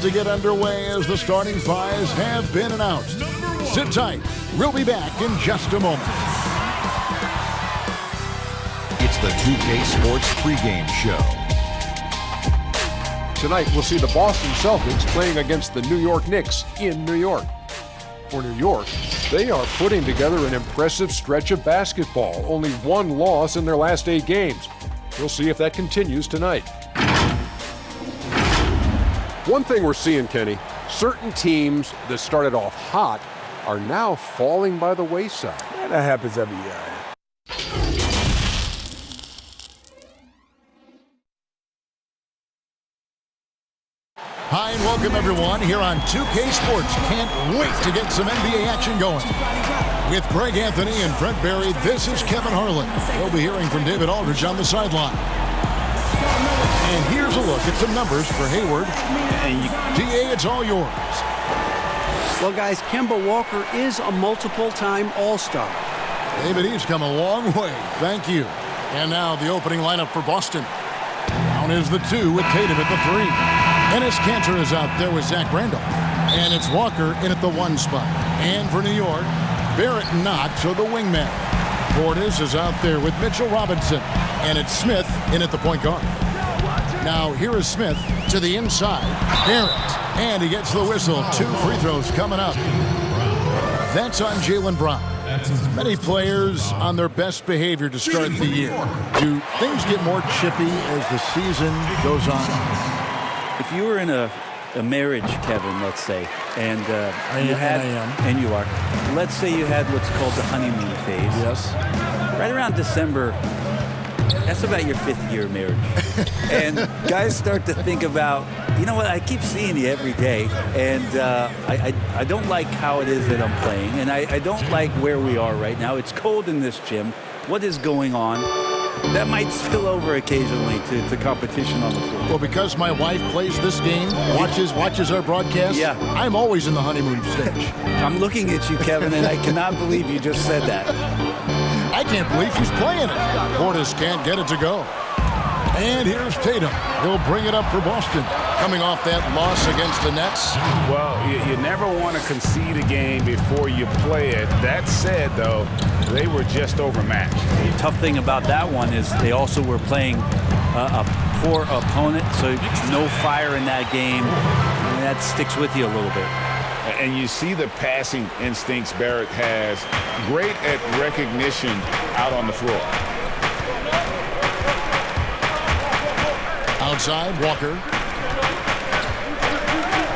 To get underway as the starting fives have been announced. Sit tight. We'll be back in just a moment. It's the 2K Sports pregame show. Tonight, we'll see the Boston Celtics playing against the New York Knicks in New York. For New York, they are putting together an impressive stretch of basketball. Only one loss in their last 8 games. We'll see if that continues tonight. One thing we're seeing, Kenny, certain teams that started off hot are now falling by the wayside. Yeah, that happens every year. Hi and welcome everyone here on 2K Sports. Can't wait to get some NBA action going. With Greg Anthony and Brent Barry, this is Kevin Harlan. We'll be hearing from David Aldridge on the sideline. And here's a look at some numbers for Hayward. DA, it's all yours. Well, guys, Kemba Walker is a multiple-time All-Star. David, he's come a long way. Thank you. And now the opening lineup for Boston. Down is the 2 with Tatum at the 3. Enes Kanter is out there with Zach Randolph. And it's Walker in at the 1 spot. And for New York, Barrett not, so the wingman. Portis is out there with Mitchell Robinson. And it's Smith in at the point guard. Now here is Smith to the inside. Barrett. And he gets the whistle. 2 free throws coming up. That's on Jaylen Brown. Many players on their best behavior to start the year. Do things get more chippy as the season goes on? If you were in a marriage, Kevin, let's say, and you are. Let's say you had what's called the honeymoon phase. Yes. Right around December, that's about your 5th year of marriage. And guys start to think about, you know what, I keep seeing you every day, and I don't like how it is that I'm playing, and I don't like where we are right now. It's cold in this gym. What is going on? That might spill over occasionally to competition on the floor. Well, because my wife plays this game, watches our broadcast, yeah. I'm always in the honeymoon stage. I'm looking at you, Kevin, and I cannot believe you just said that. I can't believe she's playing it. Portis can't get it to go. And here's Tatum. He'll bring it up for Boston. Coming off that loss against the Nets. Well, you never want to concede a game before you play it. That said, though, they were just overmatched. The tough thing about that one is they also were playing a poor opponent, so no fire in that game. And that sticks with you a little bit. And you see the passing instincts Barrett has. Great at recognition out on the floor. Outside, Walker.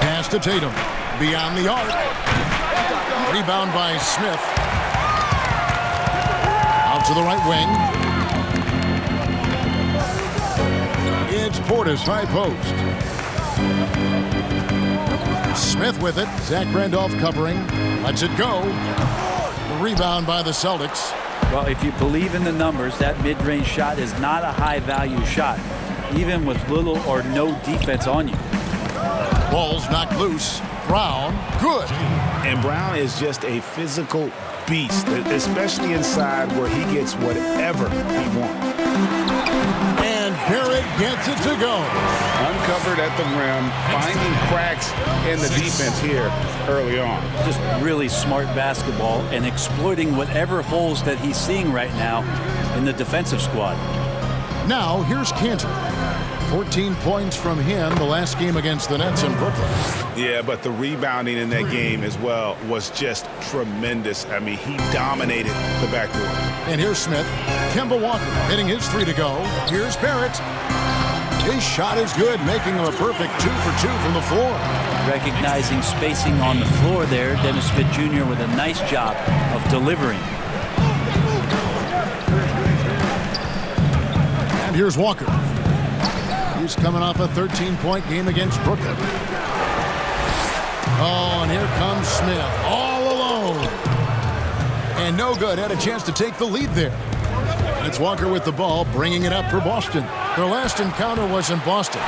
Pass to Tatum. Beyond the arc. Rebound by Smith. Out to the right wing. It's Portis, high post. Smith with it. Zach Randolph covering. Lets it go. The rebound by the Celtics. Well, if you believe in the numbers, that mid-range shot is not a high-value shot, even with little or no defense on you. Ball's knocked loose. Brown, good. And Brown is just a physical beast, especially inside where he gets whatever he wants. And Barrett gets it to go. Uncovered at the rim, finding cracks in the defense here early on. Just really smart basketball and exploiting whatever holes that he's seeing right now in the defensive squad. Now, here's Kanter. 14 points from him the last game against the Nets in Brooklyn. Yeah, but the rebounding in that game as well was just tremendous. I mean, he dominated the backcourt. And here's Smith. Kemba Walker hitting his 3 to go. Here's Barrett. His shot is good, making him a perfect 2 for 2 from the floor. Recognizing spacing on the floor there, Dennis Smith Jr. with a nice job of delivering. And here's Walker. He's coming off a 13-point game against Brooklyn. Oh, and here comes Smith, all alone. And no good, had a chance to take the lead there. And it's Walker with the ball, bringing it up for Boston. Their last encounter was in Boston.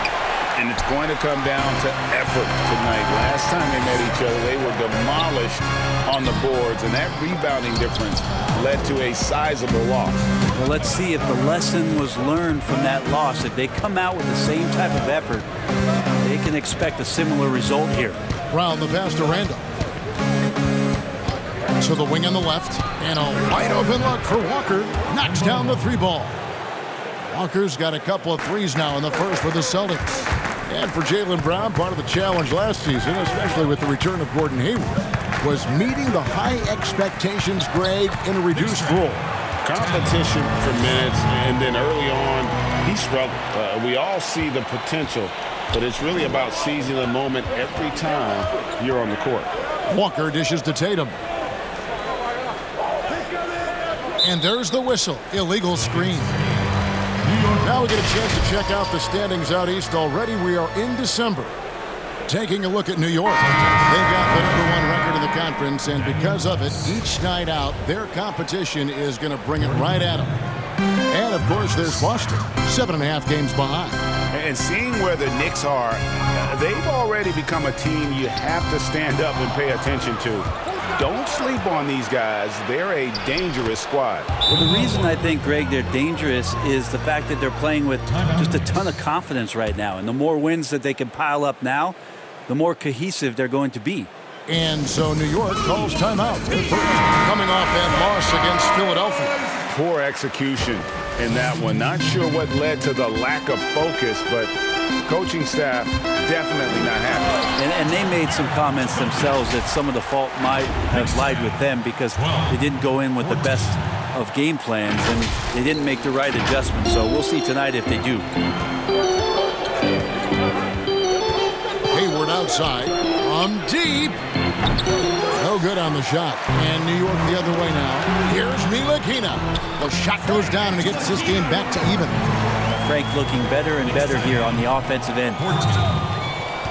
And it's going to come down to effort tonight. Last time they met each other, they were demolished on the boards, and that rebounding difference led to a sizable loss. Well, let's see if the lesson was learned from that loss. If they come out with the same type of effort, they can expect a similar result here. Brown the pass to Randle. To the wing on the left. And a wide open look for Walker. Knocks down the 3-ball. Walker's got a couple of threes now in the first for the Celtics. And for Jaylen Brown, part of the challenge last season, especially with the return of Gordon Hayward, was meeting the high expectations, Greg, in a reduced role. Competition for minutes, and then early on, he struggled. We all see the potential, but it's really about seizing the moment every time you're on the court. Walker dishes to Tatum. And there's the whistle. Illegal screen. Now we get a chance to check out the standings out east already. We are in December. Taking a look at New York. They've got the #1 record in the conference, and because of it, each night out, their competition is going to bring it right at them. And, of course, there's Boston, 7.5 games behind. And seeing where the Knicks are, they've already become a team you have to stand up and pay attention to. Don't sleep on these guys. They're a dangerous squad. Well, the reason I think, Greg, they're dangerous is the fact that they're playing with just a ton of confidence right now. And the more wins that they can pile up now, the more cohesive they're going to be. And so New York calls timeout. Coming off that loss against Philadelphia. Poor execution in that one. Not sure what led to the lack of focus, but coaching staff definitely not happy. And they made some comments themselves that some of the fault might have lied with them because they didn't go in with the best of game plans and they didn't make the right adjustments. So we'll see tonight if they do. Hayward outside. From deep. No good on the shot. And New York the other way now. Here's Ntilikina. The shot goes down and it gets this game back to even. Frank looking better and better here on the offensive end.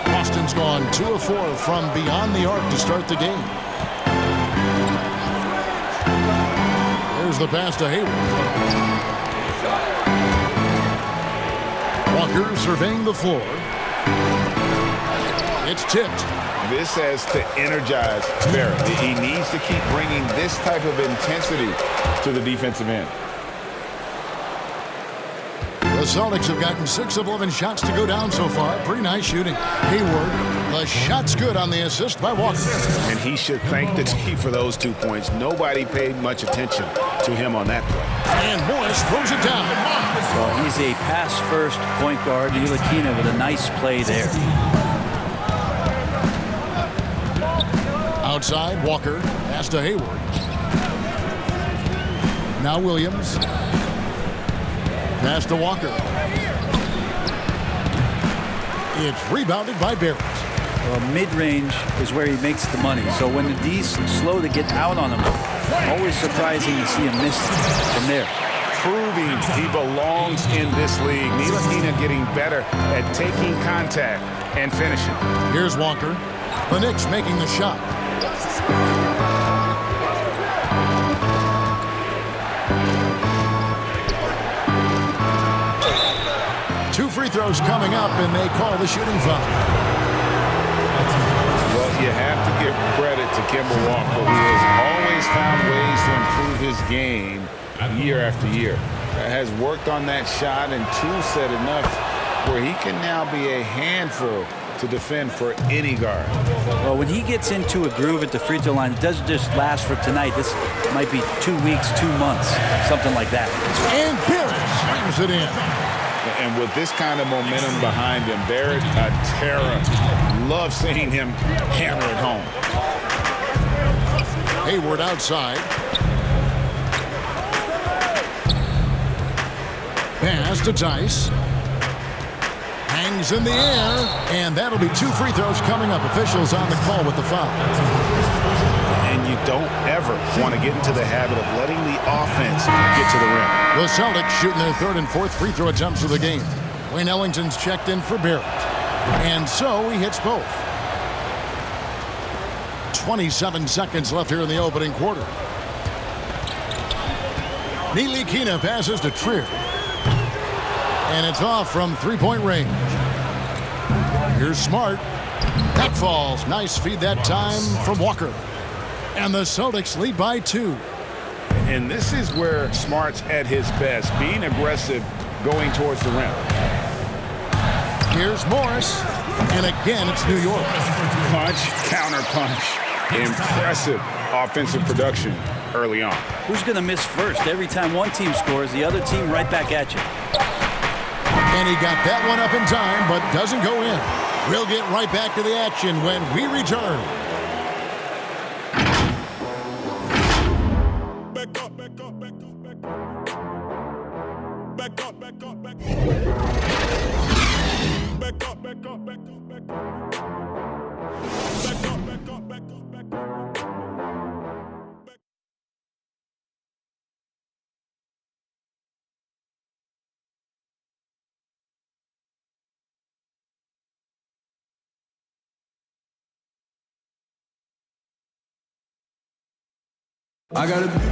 Boston's gone 2 of 4 from beyond the arc to start the game. There's the pass to Hayward. Walker surveying the floor. It's tipped. This has to energize Barrett. He needs to keep bringing this type of intensity to the defensive end. The Celtics have gotten 6 of 11 shots to go down so far. Pretty nice shooting. Hayward, the shot's good on the assist by Walker. And he should thank the team for those 2 points. Nobody paid much attention to him on that play. And Morris throws it down. Well, he's a pass-first point guard. Ntilikina with a nice play there. Outside, Walker, pass to Hayward. Now Williams. Pass to Walker. It's rebounded by Barrett. Well, mid-range is where he makes the money. So when the D's slow to get out on him, always surprising to see him miss from there. Proving he belongs in this league. Ntilikina getting better at taking contact and finishing. Here's Walker. The Knicks making the shot. Two free throws coming up, and they call the shooting foul. Well, you have to give credit to Kemba Walker, who has always found ways to improve his game year after year. Has worked on that shot and tool set enough where he can now be a handful to defend for any guard. Well, when he gets into a groove at the free throw line, it doesn't just last for tonight. This might be 2 weeks, 2 months, something like that. And Barrett slams it in. And with this kind of momentum behind him, Barrett, a terror. Love seeing him hammer it home. Hayward outside. Pass to Tice. Hangs in the air, and that'll be 2 free throws coming up. Officials on the call with the foul. And you don't ever want to get into the habit of letting the offense get to the rim. The Celtics shooting their 3rd and 4th free throw attempts of the game. Wayne Ellington's checked in for Barrett. And so he hits both. 27 seconds left here in the opening quarter. Ntilikina passes to Trier. And it's off from 3-point range. Here's Smart. That falls. Nice feed that time from Walker. And the Celtics lead by 2. And this is where Smart's at his best, being aggressive going towards the rim. Here's Morris. And again, it's New York. Punch, counter punch. Impressive offensive production early on. Who's going to miss first? Every time one team scores, the other team right back at you. And he got that one up in time, but doesn't go in. We'll get right back to the action when we return. Back up, back up, back up, back up. Back up, back up, back up. Back up, back up, back up, back up. Back up, back up, back up, back up.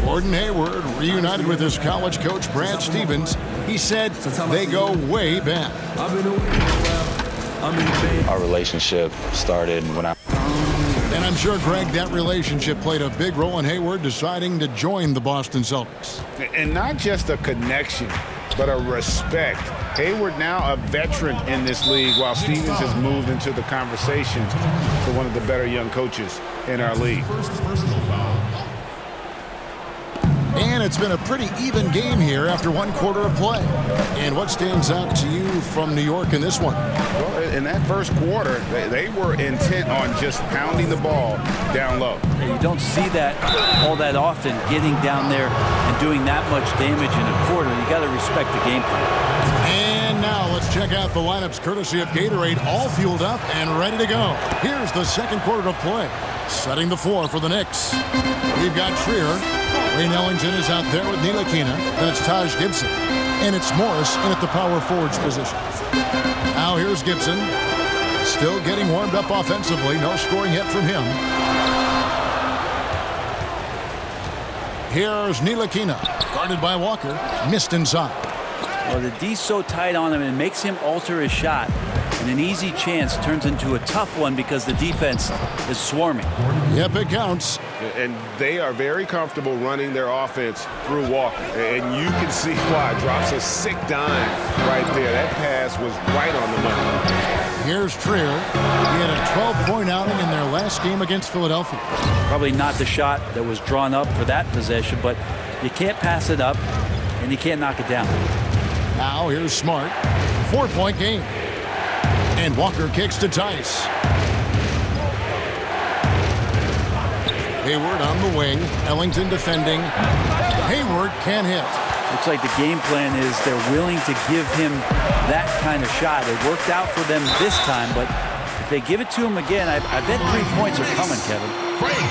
Gordon Hayward reunited with his college coach Brad Stevens. He said they go way back. Our relationship started when I... And I'm sure, Greg, that relationship played a big role in Hayward deciding to join the Boston Celtics. And not just a connection, but a respect. Hayward now a veteran in this league, while Stevens has moved into the conversation for one of the better young coaches in our league. And it's been a pretty even game here after one quarter of play. And what stands out to you from New York in this one? Well, in that first quarter, they were intent on just pounding the ball down low. You don't see that all that often, getting down there and doing that much damage in a quarter. You got to respect the game plan. And now let's check out the lineups courtesy of Gatorade, all fueled up and ready to go. Here's the second quarter of play. Setting the floor for the Knicks. We've got Trier. Wayne Ellington is out there with Ntilikina. Then it's Taj Gibson. And it's Morris in at the power forwards position. Now here's Gibson. Still getting warmed up offensively. No scoring yet from him. Here's Ntilikina. Guarded by Walker. Missed inside. Well, the D's so tight on him and makes him alter his shot. And an easy chance turns into a tough one because the defense is swarming. Yep, it counts. And they are very comfortable running their offense through Walker. And you can see why. Drops a sick dime right there. That pass was right on the money. Here's Trier. He had a 12-point outing in their last game against Philadelphia. Probably not the shot that was drawn up for that possession, but you can't pass it up and you can't knock it down. Now here's Smart. 4-point game. And Walker kicks to Tice. Hayward on the wing. Ellington defending. Hayward can't hit. Looks like the game plan is they're willing to give him that kind of shot. It worked out for them this time, but if they give it to him again, I bet 3 points are coming, Kevin.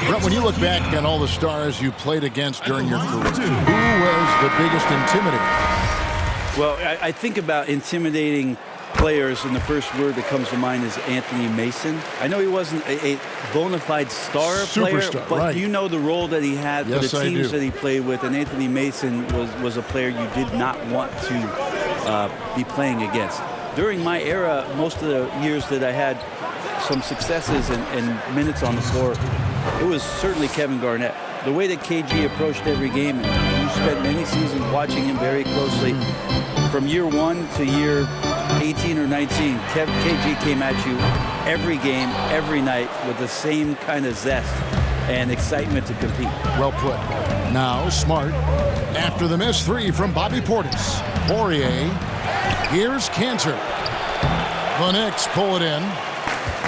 Brett, when you look back at all the stars you played against during your career, who was the biggest intimidator? Well, I think about intimidating players, and the first word that comes to mind is Anthony Mason. I know he wasn't a bona fide star player, Superstar, but right. you know the role that he had for Yes, the I teams do. that he played with, and Anthony Mason was a player you did not want to be playing against. During my era, most of the years that I had some successes and minutes on the floor, it was certainly Kevin Garnett. The way that KG approached every game, and you spent many seasons watching him very closely, from year 1 to year 18 or 19, KG came at you every game, every night with the same kind of zest and excitement to compete. Well put. Now Smart. After the missed three from Bobby Portis. Poirier. Here's Cantor. The Knicks pull it in.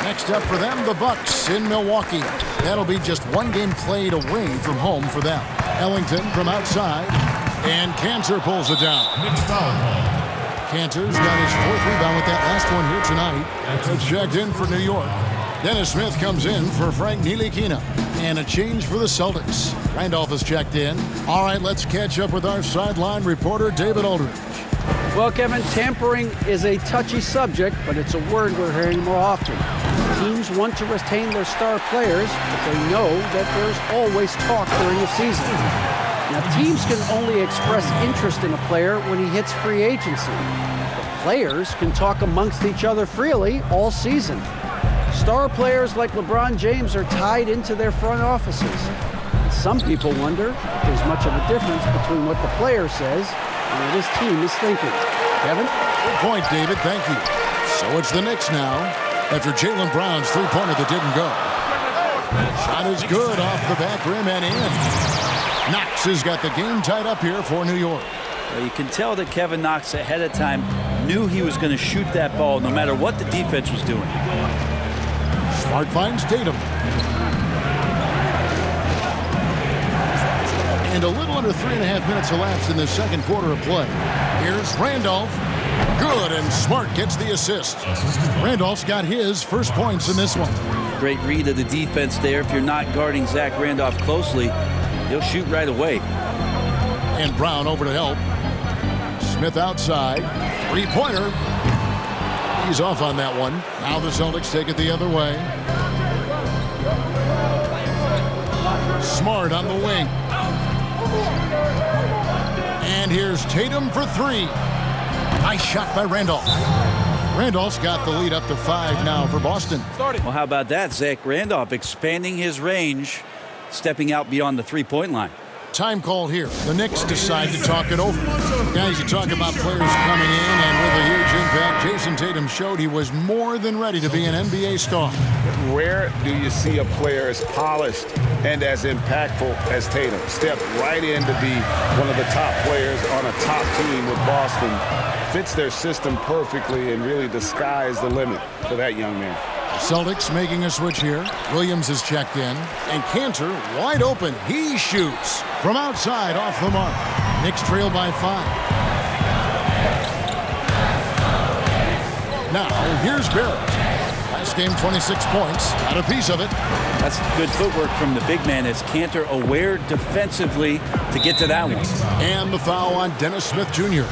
Next up for them, the Bucks in Milwaukee. That'll be just one game played away from home for them. Ellington from outside. And Cantor pulls it down. Cantor's got his fourth rebound with that last one here tonight. It's checked in for New York. Dennis Smith comes in for Frank Ntilikina. And a change for the Celtics. Randolph is checked in. All right, let's catch up with our sideline reporter, David Aldridge. Well, Kevin, tampering is a touchy subject, but it's a word we're hearing more often. Teams want to retain their star players, but they know that there's always talk during the season. Now, teams can only express interest in a player when he hits free agency. But players can talk amongst each other freely all season. Star players like LeBron James are tied into their front offices. And some people wonder if there's much of a difference between what the player says and what his team is thinking. Kevin? Good point, David. Thank you. So it's the Knicks now. after Jaylen Brown's three-pointer that didn't go. Shot is good off the back rim and in. Knox has got the game tied up here for New York. Well, you can tell that Kevin Knox ahead of time knew he was going to shoot that ball no matter what the defense was doing. Smart finds Tatum. And a little under 3.5 minutes elapsed in the second quarter of play. Here's Randolph. Good, and Smart gets the assist. Randolph's got his first points in this one. Great read of the defense there. If you're not guarding Zach Randolph closely, he'll shoot right away. And Brown over to help. Smith outside. Three-pointer. He's off on that one. Now the Celtics take it the other way. Smart on the wing. And here's Tatum for three. Nice shot by Randolph. Randolph's got the lead up to 5 now for Boston. Well, how about that? Zach Randolph expanding his range, stepping out beyond the three-point line. Time called here. The Knicks decide to talk it over. Guys, you talk about players coming in, and with a huge impact, Jason Tatum showed he was more than ready to be an NBA star. Rare do you see a player as polished and as impactful as Tatum. Stepped right in to be one of the top players on a top team with Boston. Fits their system perfectly, and really the sky is the limit for that young man. Celtics making a switch here. Williams is checked in. And Cantor wide open. He shoots from outside off the mark. Knicks trail by 5. Now, here's Barrett. Last game, 26 points. Got a piece of it. That's good footwork from the big man as Cantor aware defensively to get to that one. And the foul on Dennis Smith Jr.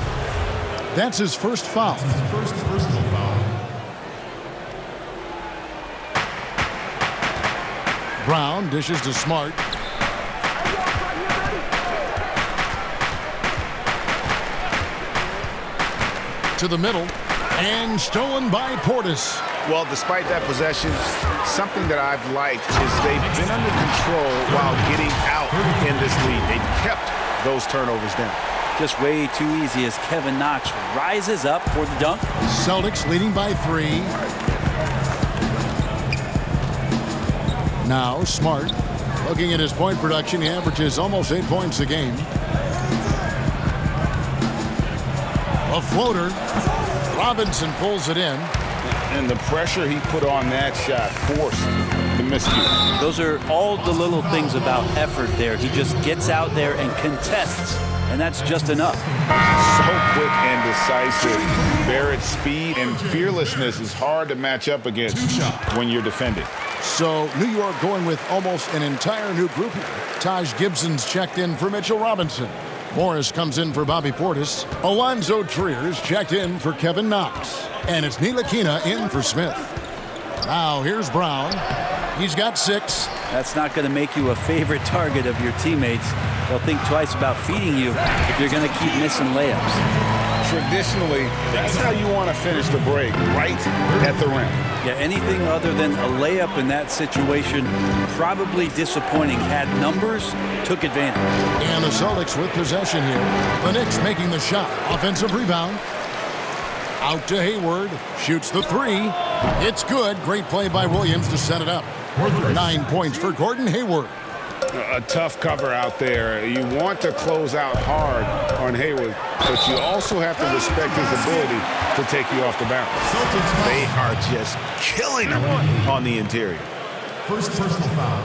That's his first foul. First personal foul. Brown dishes to Smart. To the middle. And stolen by Portis. Well, despite that possession, something that I've liked is they've been under control while getting out in this lead. They've kept those turnovers down. Just way too easy as Kevin Knox rises up for the dunk. Celtics leading by 3. Now Smart. Looking at his point production, he averages almost 8 points a game. A floater. Robinson pulls it in. And the pressure he put on that shot forced the miscue. Those are all the little things about effort there. He just gets out there and contests, and that's just enough. So quick and decisive. Barrett's speed and fearlessness is hard to match up against when you're defending. So New York going with almost an entire new group here. Taj Gibson's checked in for Mitchell Robinson. Morris comes in for Bobby Portis. Alonzo Trier's checked in for Kevin Knox. And it's Ntilikina in for Smith. Now here's Brown. He's got 6. That's not going to make you a favorite target of your teammates. They'll think twice about feeding you if you're going to keep missing layups. Traditionally, that's how you want to finish the break, right at the rim. Yeah, anything other than a layup in that situation, probably disappointing. Had numbers, took advantage. And the Celtics with possession here. The Knicks making the shot. Offensive rebound. Out to Hayward. Shoots the 3. It's good. Great play by Williams to set it up. 9 points for Gordon Hayward. A tough cover out there. You want to close out hard on Hayward, but you also have to respect his ability to take you off the bounce. They are just killing him on the interior. First personal foul.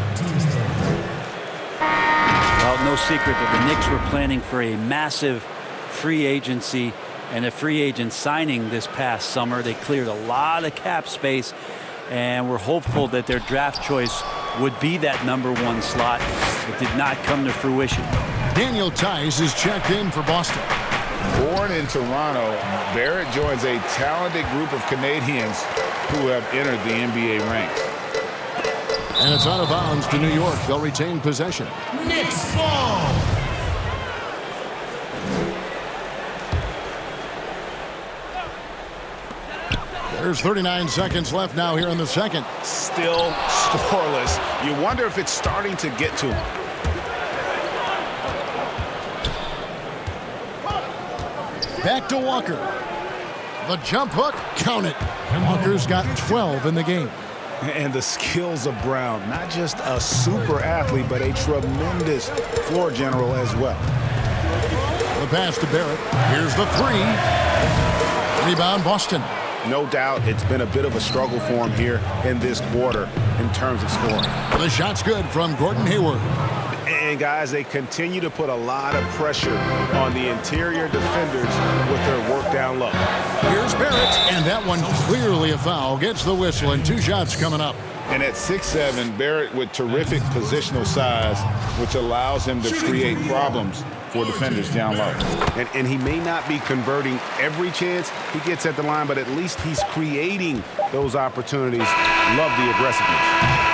Well, no secret that the Knicks were planning for a massive free agency and a free agent signing this past summer. They cleared a lot of cap space, and we're hopeful that their draft choice would be that #1 slot. It did not come to fruition. Daniel Tice is checked in for Boston. Born in Toronto, Barrett joins a talented group of Canadians who have entered the NBA ranks. And it's out of bounds to New York. They'll retain possession. Knicks ball. There's 39 seconds left now here in the second. Still scoreless. You wonder if it's starting to get to him. Back to Walker. The jump hook, count it. Walker's got 12 in the game. And the skills of Brown, not just a super athlete, but a tremendous floor general as well. The pass to Barrett. Here's the three. Rebound, Boston. No doubt it's been a bit of a struggle for him here in this quarter in terms of scoring. The shot's good from Gordon Hayward. And guys, they continue to put a lot of pressure on the interior defenders with their work down low. Here's Barrett, and that one clearly a foul. Gets the whistle, and 2 shots coming up. And at 6'7", Barrett with terrific positional size, which allows him to create problems for defenders down low. And he may not be converting every chance he gets at the line, but at least he's creating those opportunities. Love the aggressiveness.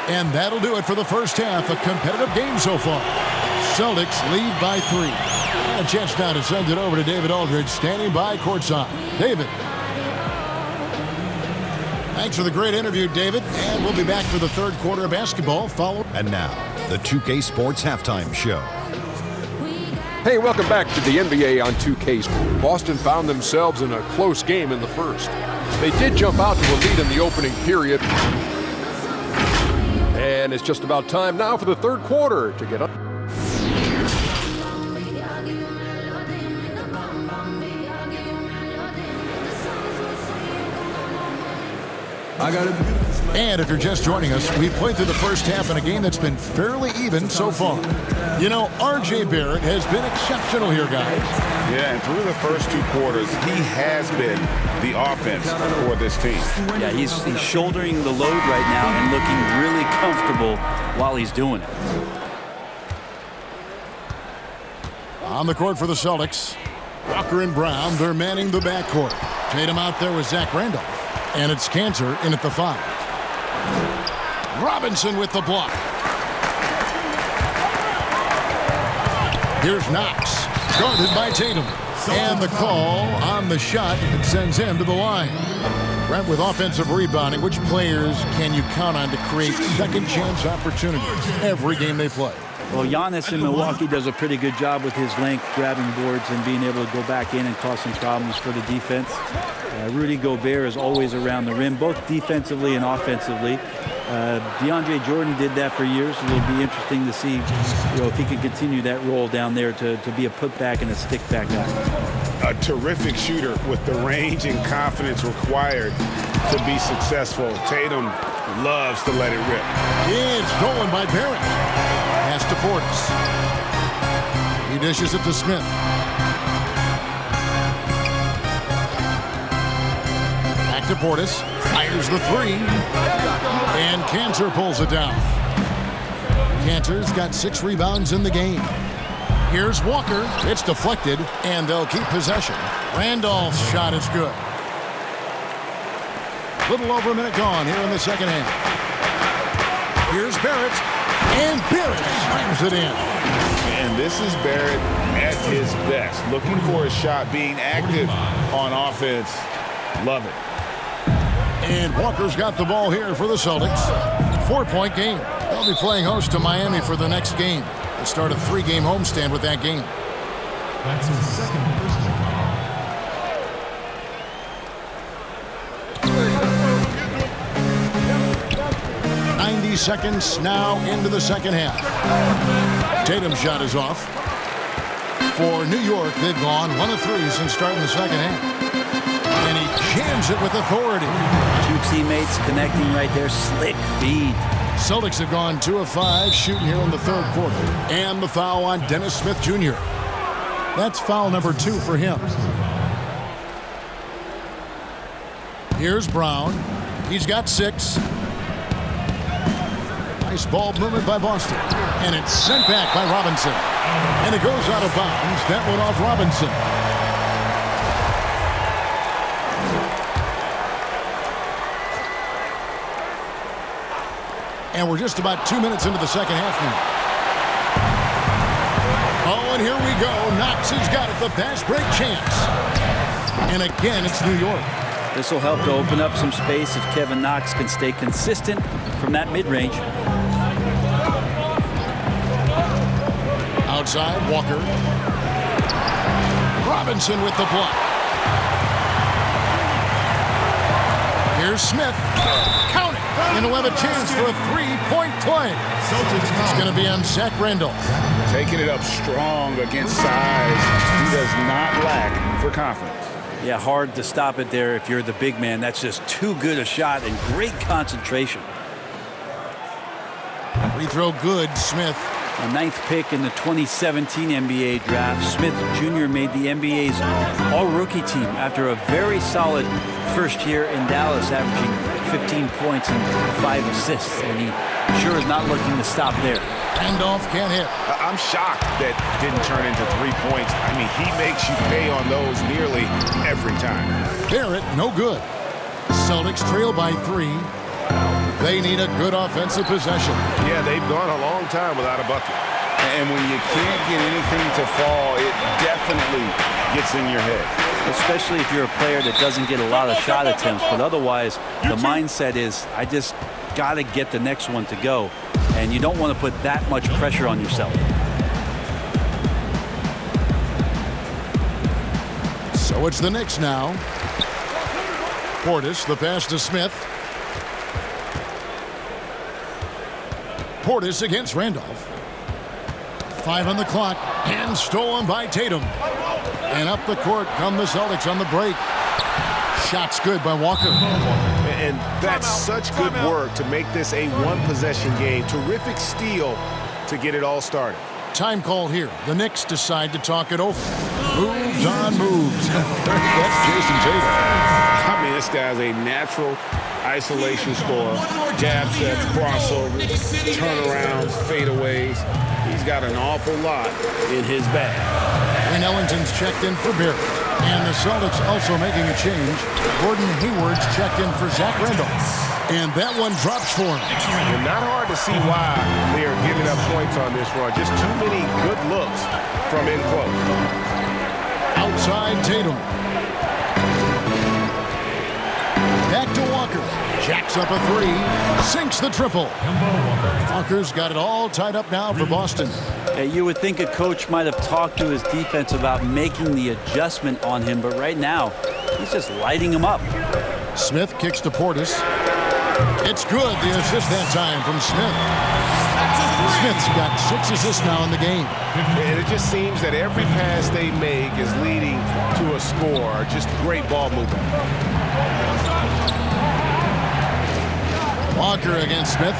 And that'll do it for the first half. A competitive game so far. Celtics lead by 3. And a chance now to send it over to David Aldridge, standing by courtside. David. Thanks for the great interview, David. And we'll be back for the third quarter of basketball. And now, the 2K Sports Halftime Show. Hey, welcome back to the NBA on 2K. Boston found themselves in a close game in the first. They did jump out to a lead in the opening period. And it's just about time now for the third quarter to get up. And if you're just joining us, we've played through the first half in a game that's been fairly even so far. You know, R.J. Barrett has been exceptional here, guys. Yeah, and through the first 2 quarters, he has been the offense for this team. Yeah, he's shouldering the load right now and looking really comfortable while he's doing it. On the court for the Celtics, Walker and Brown, they're manning the backcourt. Tatum out there with Zach Randle. And it's Cantor in at the 5. Robinson with the block. Here's Knox, guarded by Tatum. And the call on the shot that sends him to the line. Brent, with offensive rebounding, which players can you count on to create second chance opportunities every game they play? Well, Giannis in Milwaukee does a pretty good job with his length, grabbing boards and being able to go back in and cause some problems for the defense. Rudy Gobert is always around the rim, both defensively and offensively. DeAndre Jordan did that for years. It'll be interesting to see, if he can continue that role down there to be a putback and a stick-back guy. A terrific shooter with the range and confidence required to be successful. Tatum loves to let it rip. It's stolen by Barrett. Pass to Portis. He dishes it to Smith. Back to Portis. Fires the 3. And Cantor pulls it down. Cantor's got 6 rebounds in the game. Here's Walker. It's deflected, and they'll keep possession. Randolph's shot is good. Little over a minute gone here in the second half. Here's Barrett, and Barrett slams it in. And this is Barrett at his best, looking for a shot, being active on offense. Love it. And Walker's got the ball here for the Celtics. 4-point game. They'll be playing host to Miami for the next game. They'll start a 3-game homestand with that game. That's his second personal. 90 seconds now into the second half. Tatum's shot is off. For New York, they've gone 1 of 3 since starting the second half. And he jams it with authority. 2 teammates connecting right there. Slick feed. Celtics have gone 2 of 5 shooting here in the third quarter. And the foul on Dennis Smith Jr. That's foul number 2 for him. Here's Brown. He's got 6. Nice ball movement by Boston. And it's sent back by Robinson. And it goes out of bounds. That went off Robinson. And we're just about 2 minutes into the second half now. Oh, and here we go. Knox has got it. The fast break chance. And again, it's New York. This will help to open up some space if Kevin Knox can stay consistent from that mid-range. Outside, Walker. Robinson with the block. Here's Smith. Count it. And he'll have a chance for a three-point play. It's going to be on Zach Randle. Taking it up strong against size. He does not lack for confidence. Yeah, hard to stop it there if you're the big man. That's just too good a shot and great concentration. Free throw good, Smith. A ninth pick in the 2017 NBA draft, Smith Jr. made the NBA's all-rookie team after a very solid first year in Dallas, averaging 15 points and 5 assists, and he sure is not looking to stop there. Randolph can't hit. I'm shocked that didn't turn into 3 points. I mean, he makes you pay on those nearly every time. Barrett, no good. Celtics trail by 3. They need a good offensive possession. Yeah, they've gone a long time without a bucket. And when you can't get anything to fall, it definitely gets in your head. Especially if you're a player that doesn't get a lot of shot attempts, but otherwise the mindset is, I just got to get the next one to go. And you don't want to put that much pressure on yourself. So it's the Knicks now. Portis, the pass to Smith. Portis against Randolph. 5 on the clock, and stolen by Tatum. And up the court come the Celtics on the break. Shot's good by Walker. And that's such good work to make this a one-possession game. Terrific steal to get it all started. Time call here. The Knicks decide to talk it over. Moves on moves. That's Jason Tatum. I mean, this guy's a natural isolation scorer. Jab sets, crossovers, turnarounds, fadeaways. He's got an awful lot in his bag. Wayne Ellington's checked in for Barrett. And the Celtics also making a change. Gordon Hayward's checked in for Zach Randle. And that one drops for him. And not hard to see why they are giving up points on this run. Just too many good looks from in close. Outside Tatum. Back to Walker. Jacks up a 3. Sinks the triple. Walker's got it all tied up now for Boston. You would think a coach might have talked to his defense about making the adjustment on him, but right now, he's just lighting him up. Smith kicks to Portis. It's good, the assist that time from Smith. Smith's got 6 assists now in the game. And it just seems that every pass they make is leading to a score. Just great ball movement. Walker against Smith.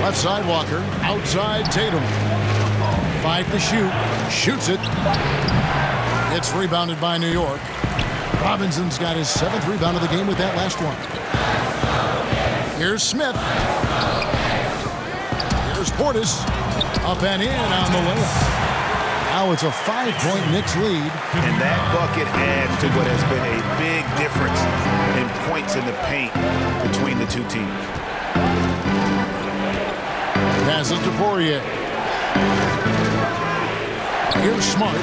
Left side Walker. Outside Tatum. 5 to shoot. Shoots it. It's rebounded by New York. Robinson's got his 7th rebound of the game with that last one. Here's Smith. Here's Portis. Up and in on the layup. Now it's a 5-point Knicks lead. And that bucket adds to what has been a big difference in points in the paint between the two teams. Passes to Poirier. Here's Smart.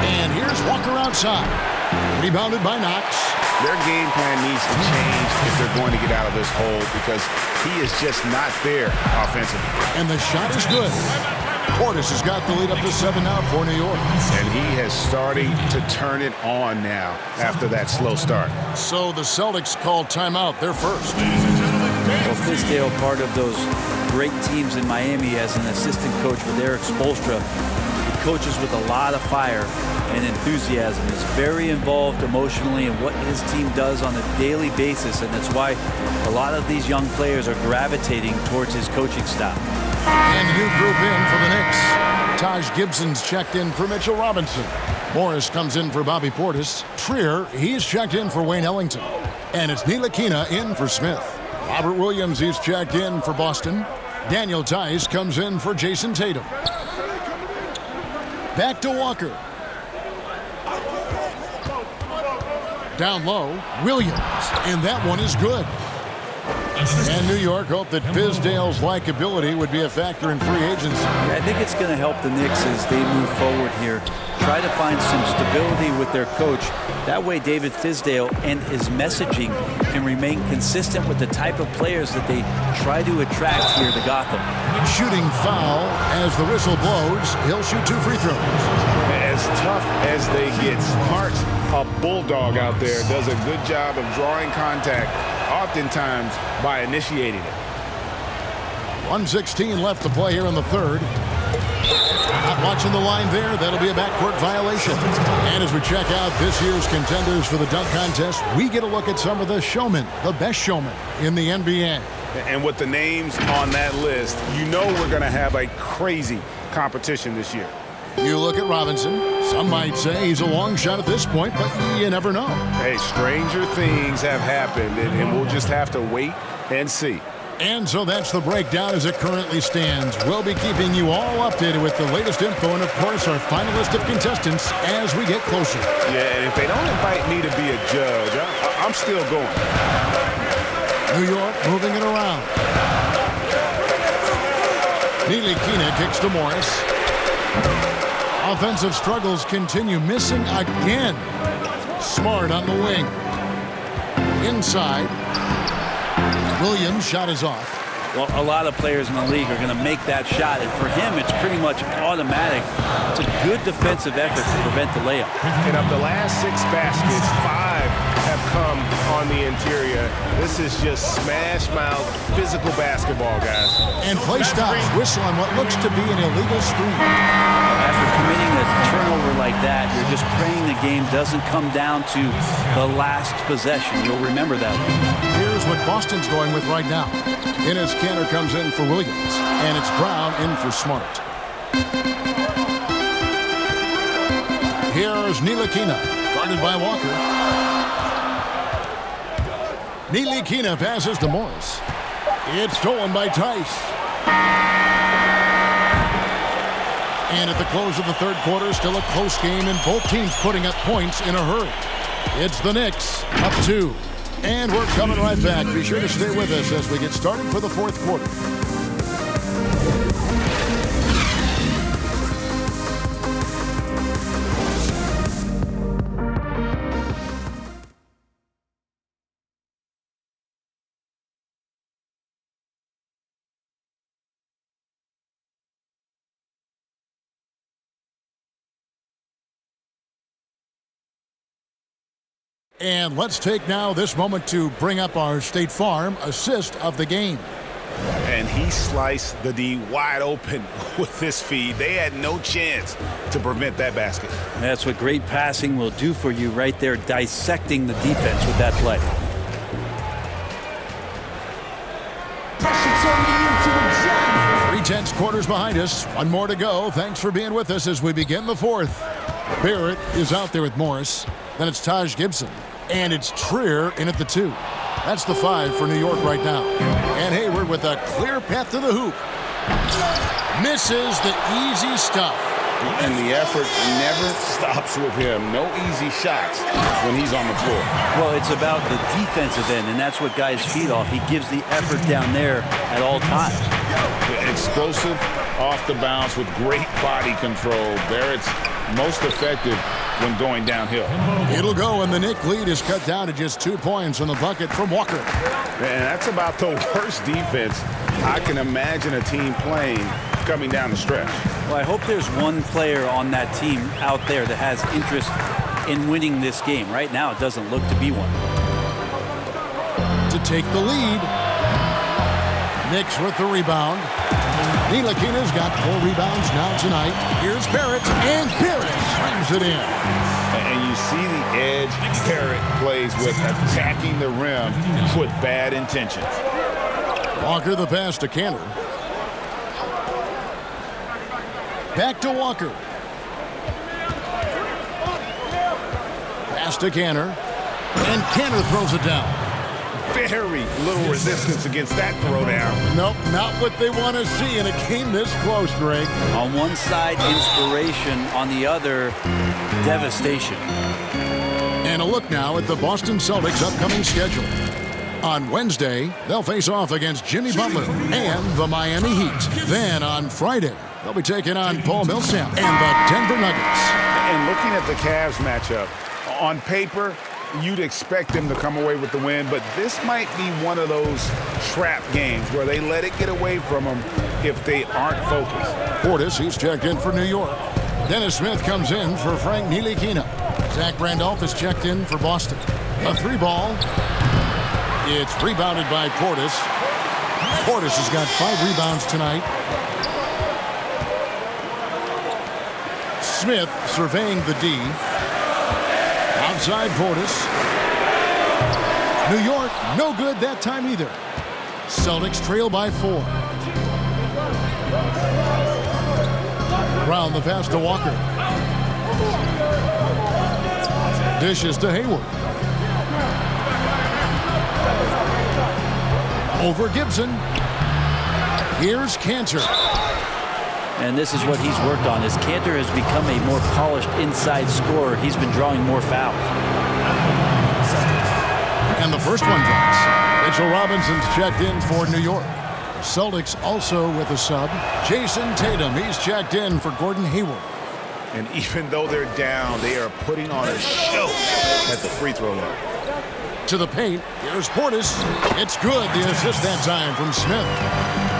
And here's Walker outside. Rebounded by Knox. Their game plan needs to change if they're going to get out of this hole because he is just not there offensively. And the shot is good. Portis has got the lead up to 7 now for New York. And he has starting to turn it on now after that slow start. So the Celtics call timeout. They're first. Well, Fizdale, part of those great teams in Miami as an assistant coach with Eric Spoelstra. He coaches with a lot of fire and enthusiasm. He's very involved emotionally in what his team does on a daily basis, and that's why a lot of these young players are gravitating towards his coaching style. And a new group in for the Knicks. Taj Gibson's checked in for Mitchell Robinson. Morris comes in for Bobby Portis. Trier, he's checked in for Wayne Ellington. And it's Ntilikina in for Smith. Robert Williams, he's checked in for Boston. Daniel Tice comes in for Jason Tatum. Back to Walker. Down low, Williams. And that one is good. And New York hoped that Fizdale's likability would be a factor in free agency. Yeah, I think it's going to help the Knicks as they move forward here. Try to find some stability with their coach. That way David Fizdale and his messaging can remain consistent with the type of players that they try to attract here to Gotham. Shooting foul as the whistle blows. He'll shoot 2 free throws. as tough as they get. Smart's a bulldog out there, does a good job of drawing contact, oftentimes by initiating it. 1:16 left to play here in the third. Not watching the line there. That'll be a backcourt violation. And as we check out this year's contenders for the dunk contest, we get a look at some of the showmen, the best showmen in the NBA. And with the names on that list, you know we're going to have a crazy competition this year. You look at Robinson. Some might say he's a long shot at this point, but you never know. Hey, stranger things have happened, and we'll just have to wait and see. And so that's the breakdown as it currently stands. We'll be keeping you all updated with the latest info and, of course, our final list of contestants as we get closer. Yeah, and if they don't invite me to be a judge, I'm still going. New York moving it around. Ntilikina kicks to Morris. Offensive struggles continue, missing again. Smart on the wing. Inside. Williams' shot is off. Well, a lot of players in the league are going to make that shot, and for him, it's pretty much automatic. It's a good defensive effort to prevent the layup. And of the last 6 baskets, 5 have come on the interior. This is just smash-mouth physical basketball, guys. And play stops. Whistle on what looks to be an illegal screen. After committing a turnover like that, you're just praying the game doesn't come down to the last possession. You'll remember that one. Here's what Boston's going with right now. Enes Kanter comes in for Williams, and it's Brown in for Smart. Here's Ntilikina, guarded by Walker. Ntilikina passes to Morris. It's stolen by Tice. And at the close of the third quarter, still a close game, and both teams putting up points in a hurry. It's the Knicks, up 2. And we're coming right back. Be sure to stay with us as we get started for the fourth quarter. And let's take now this moment to bring up our State Farm assist of the game. And he sliced the D wide open with this feed. They had no chance to prevent that basket. That's what great passing will do for you right there, dissecting the defense with that play. 3/10 quarters behind us. One more to go. Thanks for being with us as we begin the fourth. Barrett is out there with Morris. Then it's Taj Gibson. And it's Trier in at the 2. That's the 5 for New York right now. And Hayward with a clear path to the hoop. Misses the easy stuff. And the effort never stops with him. No easy shots when he's on the floor. Well, it's about the defensive end, and that's what guys feed off. He gives the effort down there at all times. Explosive off the bounce with great body control. Barrett's most effective when going downhill. It'll go, and the Knicks lead is cut down to just 2 points on the bucket from Walker. And that's about the worst defense I can imagine a team playing coming down the stretch. Well, I hope there's one player on that team out there that has interest in winning this game. Right now, it doesn't look to be one. To take the lead. Knicks with the rebound. Ntilikina's got 4 rebounds now tonight. Here's Barrett, and Barrett slams it in. And you see the edge Barrett plays with, attacking the rim with bad intentions. Walker the pass to Kanter. Back to Walker. Pass to Kanter. And Kanter throws it down. Very little resistance against that throwdown. Nope, not what they want to see in a game this close, Greg. On one side, inspiration. On the other, devastation. And a look now at the Boston Celtics' upcoming schedule. On Wednesday, they'll face off against Jimmy Butler and the Miami Heat. Then on Friday, they'll be taking on Paul Millsap and the Denver Nuggets. And looking at the Cavs matchup, on paper, you'd expect them to come away with the win, but this might be one of those trap games where they let it get away from them if they aren't focused. Portis, he's checked in for New York. Dennis Smith comes in for Frank Ntilikina. Zach Randolph is checked in for Boston. A 3-ball. It's rebounded by Portis. Portis has got 5 rebounds tonight. Smith surveying the D. Outside Portis. New York, no good that time either. Celtics trail by 4. Brown the pass to Walker. Dishes to Hayward. Over Gibson. Here's Cantor. And this is what he's worked on. As Cantor has become a more polished inside scorer, he's been drawing more fouls. And the first one drops. Mitchell Robinson's checked in for New York. Celtics also with a sub. Jason Tatum, he's checked in for Gordon Hayward. And even though they're down, they are putting on a show at the free throw line. To the paint, here's Portis. It's good, the assist that time from Smith.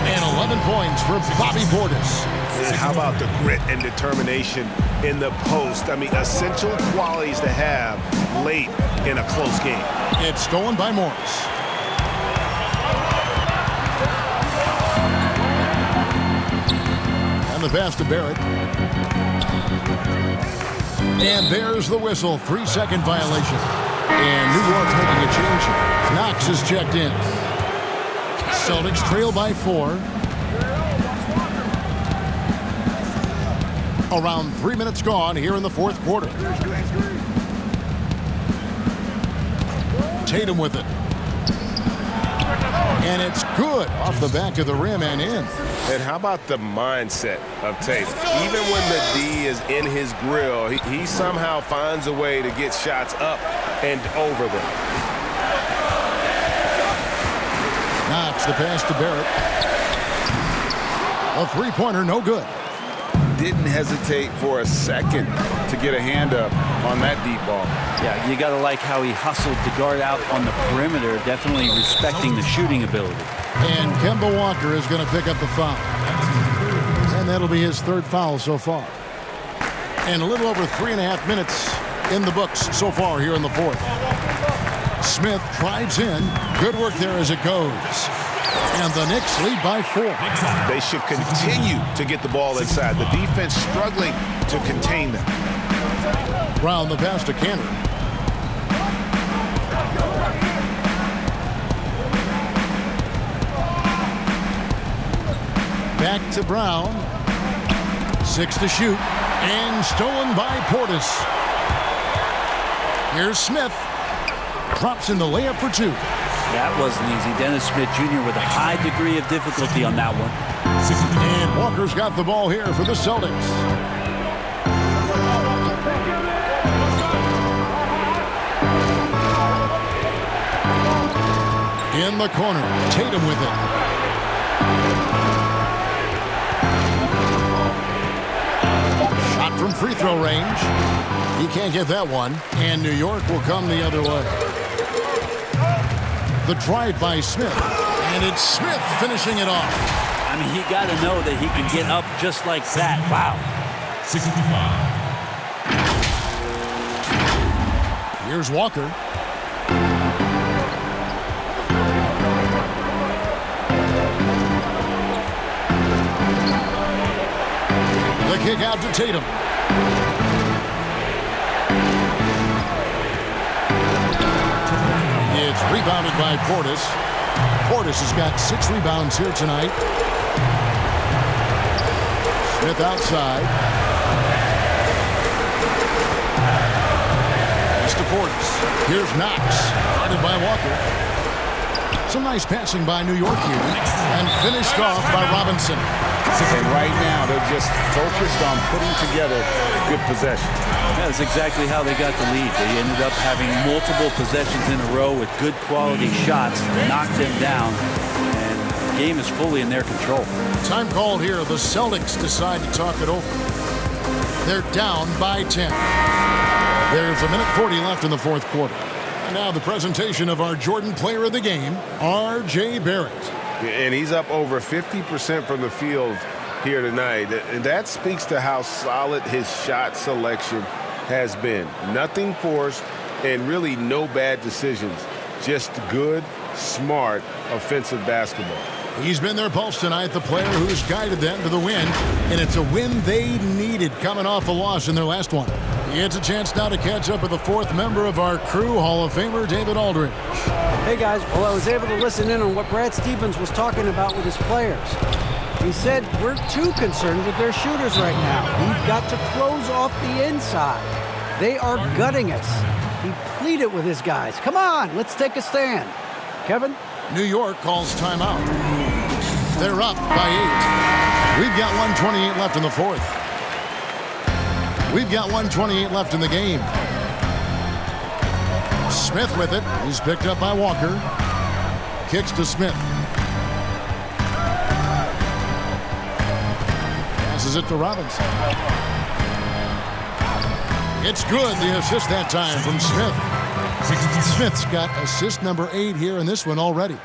And 11 points for Bobby Portis. And how about the grit and determination in the post? I mean, essential qualities to have late in a close game. It's stolen by Morris. And the pass to Barrett. And there's the whistle. 3-second violation. And New York making a change here. Knox is checked in. Celtics trail by 4. Around 3 minutes gone here in the fourth quarter. Tatum with it. And it's good off the back of the rim and in. And how about the mindset of Tatum? Even when the D is in his grill, he somehow finds a way to get shots up and over them. Knox the pass to Barrett. A three-pointer, no good. Didn't hesitate for a second to get a hand up on that deep ball. Yeah, you got to like how he hustled to guard out on the perimeter, definitely respecting the shooting ability. And Kemba Walker is going to pick up the foul. And that'll be his 3rd foul so far. And a little over 3.5 minutes in the books so far here in the fourth. Smith drives in. Good work there as it goes. And the Knicks lead by 4. They should continue to get the ball inside. The defense struggling to contain them. Brown the pass to Cantor. Back to Brown. 6 to shoot. And stolen by Portis. Here's Smith. Drops in the layup for 2. That wasn't easy. Dennis Smith Jr. with a high degree of difficulty on that one. And Walker's got the ball here for the Celtics. In the corner, Tatum with it. Shot from free throw range. He can't get that one. And New York will come the other way. The drive by Smith. And it's Smith finishing it off. I mean, he got to know that he can get up just like that. Wow. 65. Here's Walker. The kick out to Tatum. It's rebounded by Portis. Portis has got 6 rebounds here tonight. Smith outside. Pass to Portis. Here's Knox. Guarded by Walker. Some nice passing by New York here. And finished off by Robinson. And right now, they're just focused on putting together good possession. That's exactly how they got the lead. They ended up having multiple possessions in a row with good quality shots, knocked them down, and the game is fully in their control. Time called here. The Celtics decide to talk it over. They're down by 10. There's 1:40 left in the fourth quarter. And now the presentation of our Jordan Player of the Game, R.J. Barrett. And he's up over 50% from the field here tonight. And that speaks to how solid his shot selection has been. Nothing forced and really no bad decisions. Just good, smart, offensive basketball. He's been their pulse tonight, the player who's guided them to the win. And it's a win they needed coming off a loss in their last one. He gets a chance now to catch up with the fourth member of our crew, Hall of Famer David Aldridge. Hey guys, well, I was able to listen in on what Brad Stevens was talking about with his players. He said, we're too concerned with their shooters right now. We've got to close off the inside. They are gutting us. He pleaded with his guys. Come on, let's take a stand. Kevin? New York calls timeout. They're up by 8. We've got 1:28 left in the fourth. We've got 1:28 left in the game. Smith with it. He's picked up by Walker. Kicks to Smith. Passes it to Robinson. It's good. The assist that time from Smith. Smith's got assist number 8 here in this one already.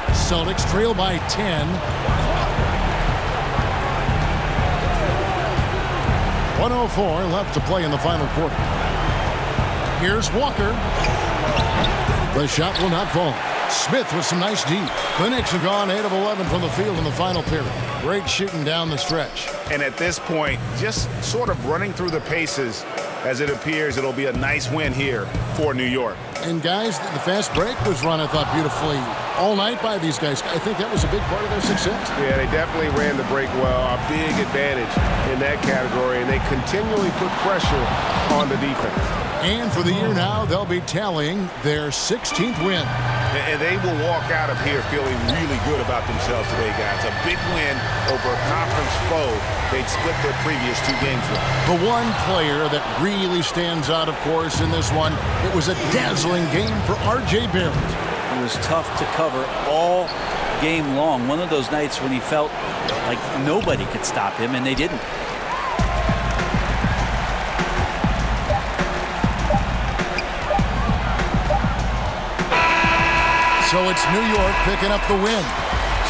Celtics trail by 10. 1:04 left to play in the final quarter. Here's Walker. The shot will not fall. Smith with some nice D. The Knicks have gone 8 of 11 from the field in the final period. Great shooting down the stretch. And at this point, just sort of running through the paces as it appears it'll be a nice win here for New York. And guys, the fast break was run, I thought, beautifully all night by these guys. I think that was a big part of their success. Yeah, they definitely ran the break well. A big advantage in that category, and they continually put pressure on the defense. And for the year now, they'll be tallying their 16th win. And they will walk out of here feeling really good about themselves today, guys. A big win over a conference foe they'd split their previous 2 games with. The one player that really stands out, of course, in this one, it was a dazzling game for R.J. Barrett. It was tough to cover all game long. One of those nights when he felt like nobody could stop him, and they didn't. So it's New York picking up the win.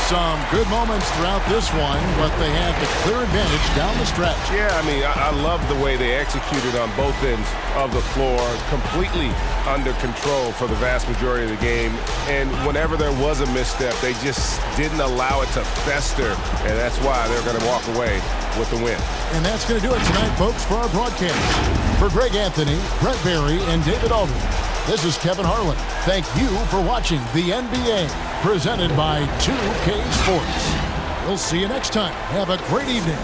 Some good moments throughout this one, but they had the clear advantage down the stretch. Yeah, I mean, I love the way they executed on both ends of the floor, completely under control for the vast majority of the game. And whenever there was a misstep, they just didn't allow it to fester, and that's why they're going to walk away with the win. And that's going to do it tonight, folks, for our broadcast. For Greg Anthony, Brett Barry, and David Aldridge, this is Kevin Harlan. Thank you for watching the NBA, presented by 2K Sports. We'll see you next time. Have a great evening.